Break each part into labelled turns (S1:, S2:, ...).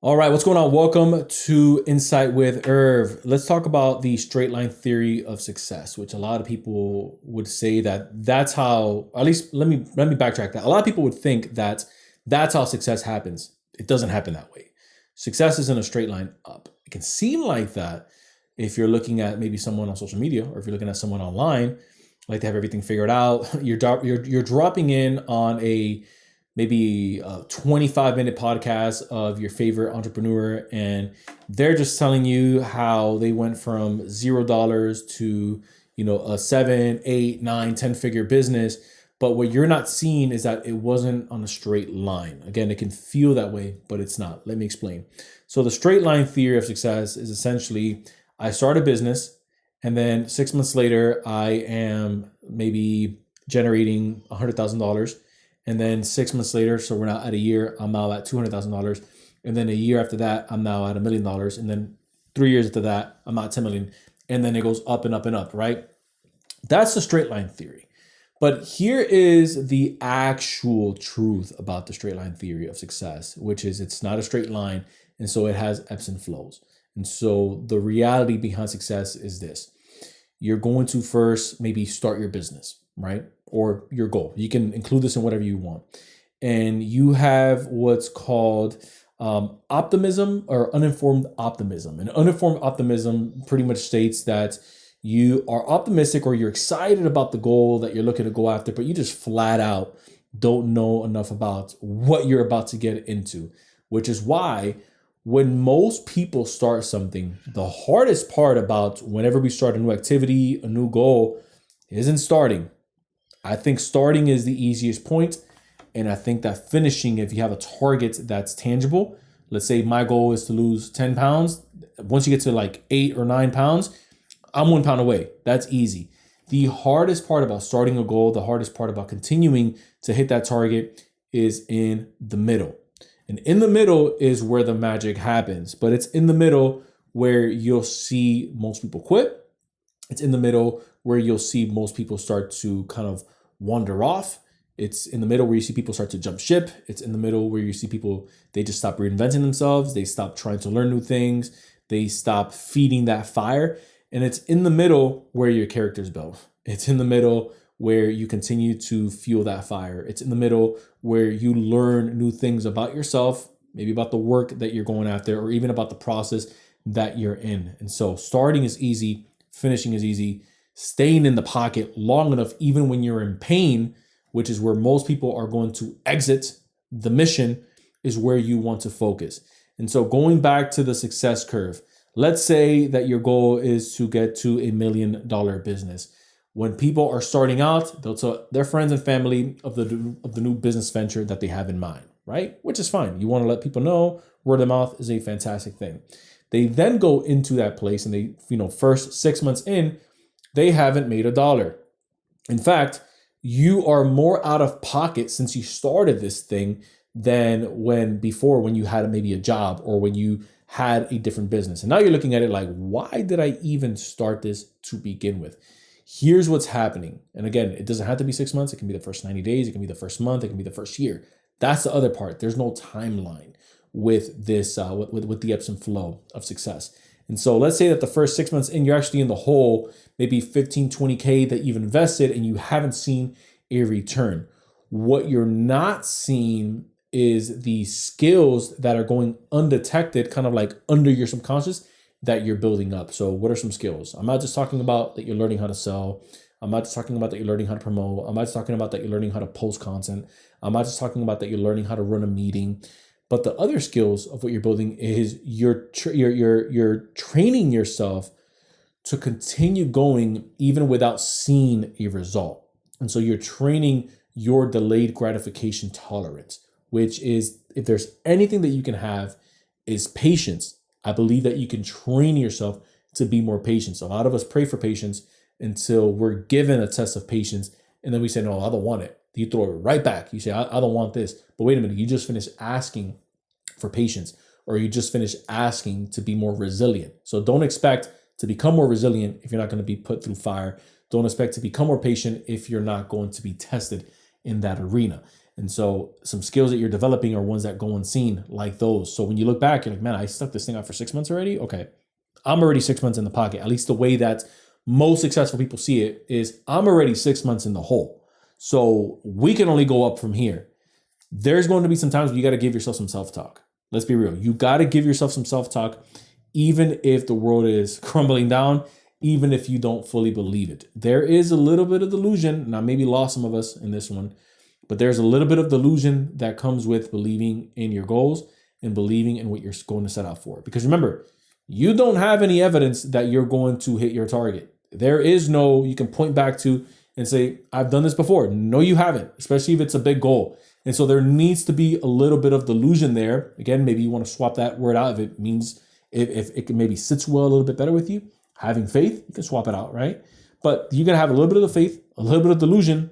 S1: All right, what's going on? Welcome to Insight with Irv. Let's talk about the straight line theory of success, which a lot of people would say that that's how, at least let me backtrack that. A lot of people would think that that's how success happens. It doesn't happen that way. Success isn't a straight line up. It can seem like that if you're looking at maybe someone on social media or if you're looking at someone online, like they have everything figured out. You're dropping in on a maybe a 25-minute podcast of your favorite entrepreneur, and they're just telling you how they went from $0 to a seven, eight, nine, 10 figure business. But what you're not seeing is that it wasn't on a straight line. Again, it can feel that way, but it's not. Let me explain. So the straight line theory of success is essentially I start a business, and then 6 months later, I am maybe generating $100,000. And then 6 months later, so we're now at a year, I'm now at $200,000. And then a year after that, I'm now at $1 million. And then 3 years after that, I'm at 10 million. And then it goes up and up and up, right? That's the straight line theory. But here is the actual truth about the straight line theory of success, which is it's not a straight line. And so it has ebbs and flows. And so the reality behind success is this: you're going to first maybe start your business, right? Or your goal. You can include this in whatever you want. And you have what's called optimism or uninformed optimism. And uninformed optimism pretty much states that you are optimistic or you're excited about the goal that you're looking to go after, but you just flat out don't know enough about what you're about to get into, which is why when most people start something, the hardest part about whenever we start a new activity, a new goal, isn't starting. I think starting is the easiest point, and I think that finishing, if you have a target that's tangible, let's say my goal is to lose 10 pounds. Once you get to like 8 or 9 pounds, I'm 1 pound away. That's easy. The hardest part about starting a goal, the hardest part about continuing to hit that target is in the middle. And in the middle is where the magic happens, but it's in the middle where you'll see most people quit. It's in the middle where you'll see most people start to kind of wander off. It's in the middle where you see people start to jump ship. It's in the middle where you see people, they just stop reinventing themselves. They stop trying to learn new things. They stop feeding that fire. And it's in the middle where your character's built. It's in the middle where you continue to fuel that fire. It's in the middle where you learn new things about yourself, maybe about the work that you're going after, or even about the process that you're in. And so starting is easy, finishing is easy, staying in the pocket long enough, even when you're in pain, which is where most people are going to exit the mission, is where you want to focus. And so going back to the success curve, let's say that your goal is to get to $1 million business. When people are starting out, they'll tell their friends and family of the new business venture that they have in mind, right? Which is fine. You want to let people know. Word of mouth is a fantastic thing. They then go into that place and they, first 6 months in, they haven't made $1. In fact, you are more out of pocket since you started this thing than when you had maybe a job or when you had a different business. And now you're looking at it like, why did I even start this to begin with? Here's what's happening. And again, it doesn't have to be 6 months. It can be the first 90 days. It can be the first month. It can be the first year. That's the other part. There's no timeline with this, with the ebbs and flow of success. And so let's say that the first 6 months in, you're actually in the hole, maybe 15, 20K that you've invested and you haven't seen a return. What you're not seeing is the skills that are going undetected, kind of like under your subconscious, that you're building up. So what are some skills? I'm not just talking about that you're learning how to sell. I'm not just talking about that you're learning how to promote. I'm not just talking about that you're learning how to post content. I'm not just talking about that you're learning how to run a meeting. But the other skills of what you're building is you're training yourself to continue going even without seeing a result. And so you're training your delayed gratification tolerance, which is, if there's anything that you can have, is patience. I believe that you can train yourself to be more patient. So a lot of us pray for patience until we're given a test of patience. And then we say, no, I don't want it. You throw it right back. You say, I don't want this. But wait a minute, you just finished asking for patience, or you just finished asking to be more resilient. So don't expect to become more resilient if you're not going to be put through fire. Don't expect to become more patient if you're not going to be tested in that arena. And so some skills that you're developing are ones that go unseen, like those. So when you look back, you're like, man, I stuck this thing out for 6 months already. Okay, I'm already 6 months in the pocket. At least the way that most successful people see it is I'm already 6 months in the hole. So we can only go up from here. There's going to be some times where you got to give yourself some self-talk. Let's be real. You got to give yourself some self-talk, even if the world is crumbling down, even if you don't fully believe it. There is a little bit of delusion, and I maybe lost some of us in this one, but there's a little bit of delusion that comes with believing in your goals and believing in what you're going to set out for. Because remember, you don't have any evidence that you're going to hit your target. There is no, you can point back to and say, I've done this before. No, you haven't, especially if it's a big goal. And so there needs to be a little bit of delusion there. Again, maybe you want to swap that word out if it means, if it maybe sits well a little bit better with you. Having faith, you can swap it out, right? But you're going to have a little bit of the faith, a little bit of delusion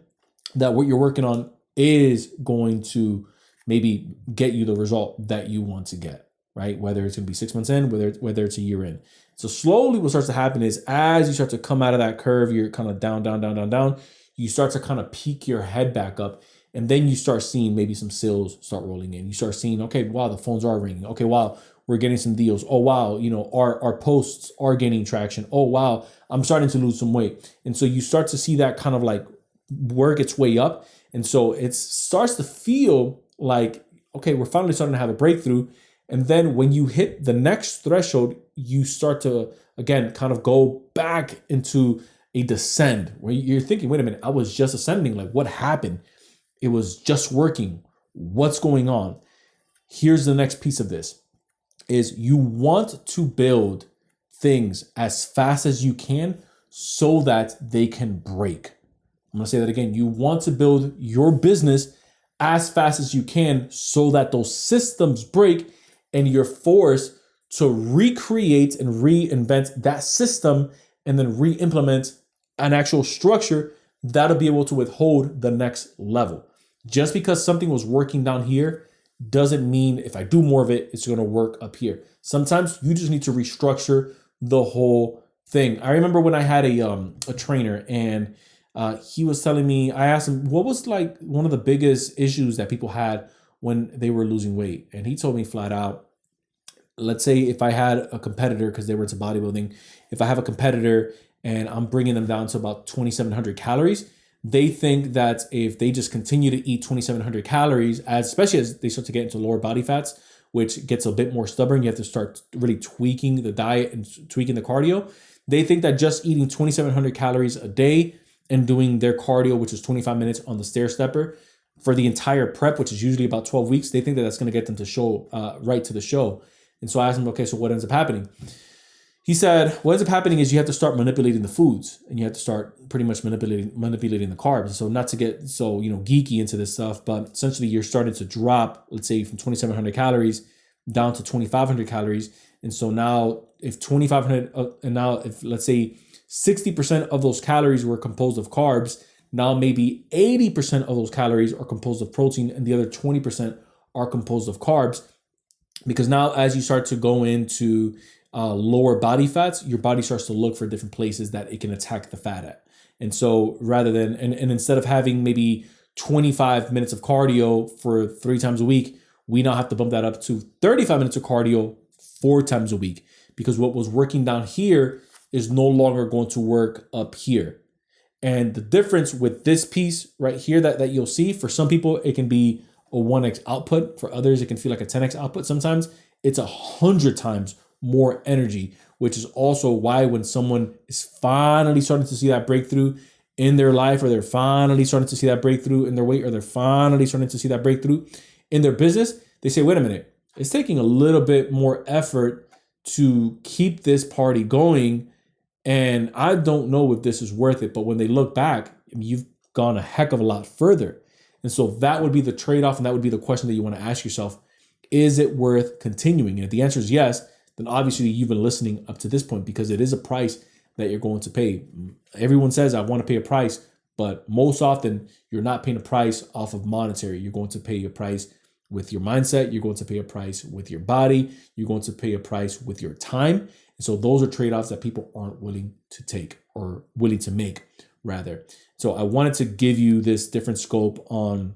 S1: that what you're working on is going to maybe get you the result that you want to get, right? Whether it's going to be 6 months in, whether it's a year in. So slowly what starts to happen is as you start to come out of that curve, you're kind of down, you start to kind of peek your head back up. And then you start seeing maybe some sales start rolling in. You start seeing, okay, wow, the phones are ringing. Okay, wow, we're getting some deals. Oh, wow, our posts are gaining traction. Oh, wow, I'm starting to lose some weight. And so you start to see that kind of like work its way up. And so it starts to feel like, okay, we're finally starting to have a breakthrough. And then when you hit the next threshold, you start to, again, kind of go back into a descend where you're thinking, wait a minute, I was just ascending. Like, what happened? It was just working. What's going on? Here's the next piece of this is you want to build things as fast as you can so that they can break. I'm going to say that again. You want to build your business as fast as you can so that those systems break and you're forced to recreate and reinvent that system and then re-implement an actual structure that'll be able to withhold the next level. Just because something was working down here doesn't mean if I do more of it, it's going to work up here. Sometimes you just need to restructure the whole thing. I remember when I had a trainer and he was telling me, I asked him, what was like one of the biggest issues that people had when they were losing weight? And he told me flat out, let's say if I had a competitor, because they were into bodybuilding, if I have a competitor and I'm bringing them down to about 2,700 calories, they think that if they just continue to eat 2,700 calories, especially as they start to get into lower body fats, which gets a bit more stubborn, you have to start really tweaking the diet and tweaking the cardio. They think that just eating 2,700 calories a day and doing their cardio, which is 25 minutes on the stair stepper for the entire prep, which is usually about 12 weeks, they think that that's going to get them to show right to the show. And so I asked him, okay, so what ends up happening? He said, what ends up happening is you have to start manipulating the foods and you have to start pretty much manipulating the carbs. So not to get so, geeky into this stuff, but essentially you're starting to drop, let's say from 2,700 calories down to 2,500 calories. And so now if 2,500, and now if let's say 60% of those calories were composed of carbs, now maybe 80% of those calories are composed of protein and the other 20% are composed of carbs. Because now as you start to go into lower body fats, your body starts to look for different places that it can attack the fat at. And so rather than, and instead of having maybe 25 minutes of cardio for 3 times a week, we now have to bump that up to 35 minutes of cardio 4 times a week, because what was working down here is no longer going to work up here. And the difference with this piece right here that you'll see, for some people, it can be a 1x output. For others, it can feel like a 10x output. Sometimes it's 100 times more energy, which is also why when someone is finally starting to see that breakthrough in their life, or they're finally starting to see that breakthrough in their weight, or they're finally starting to see that breakthrough in their business, they say, wait a minute, it's taking a little bit more effort to keep this party going. And I don't know if this is worth it. But when they look back, you've gone a heck of a lot further. And so that would be the trade-off. And that would be the question that you want to ask yourself. Is it worth continuing? And if the answer is yes, then obviously you've been listening up to this point, because it is a price that you're going to pay. Everyone says, I want to pay a price, but most often you're not paying a price off of monetary. You're going to pay a price with your mindset. You're going to pay a price with your body. You're going to pay a price with your time. And so those are trade-offs that people aren't willing to take, or willing to make rather. So I wanted to give you this different scope on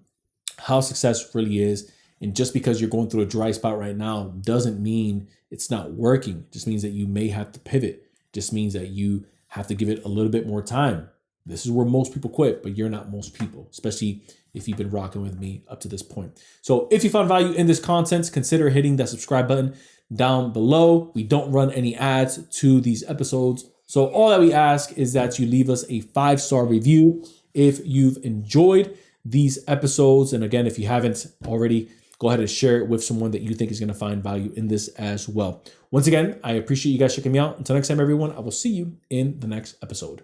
S1: how success really is. And just because you're going through a dry spot right now doesn't mean it's not working. It just means that you may have to pivot. It just means that you have to give it a little bit more time. This is where most people quit, but you're not most people, especially if you've been rocking with me up to this point. So if you found value in this content, consider hitting that subscribe button down below. We don't run any ads to these episodes. So all that we ask is that you leave us a 5-star review if you've enjoyed these episodes. And again, if you haven't already, go ahead and share it with someone that you think is going to find value in this as well. Once again, I appreciate you guys checking me out. Until next time, everyone, I will see you in the next episode.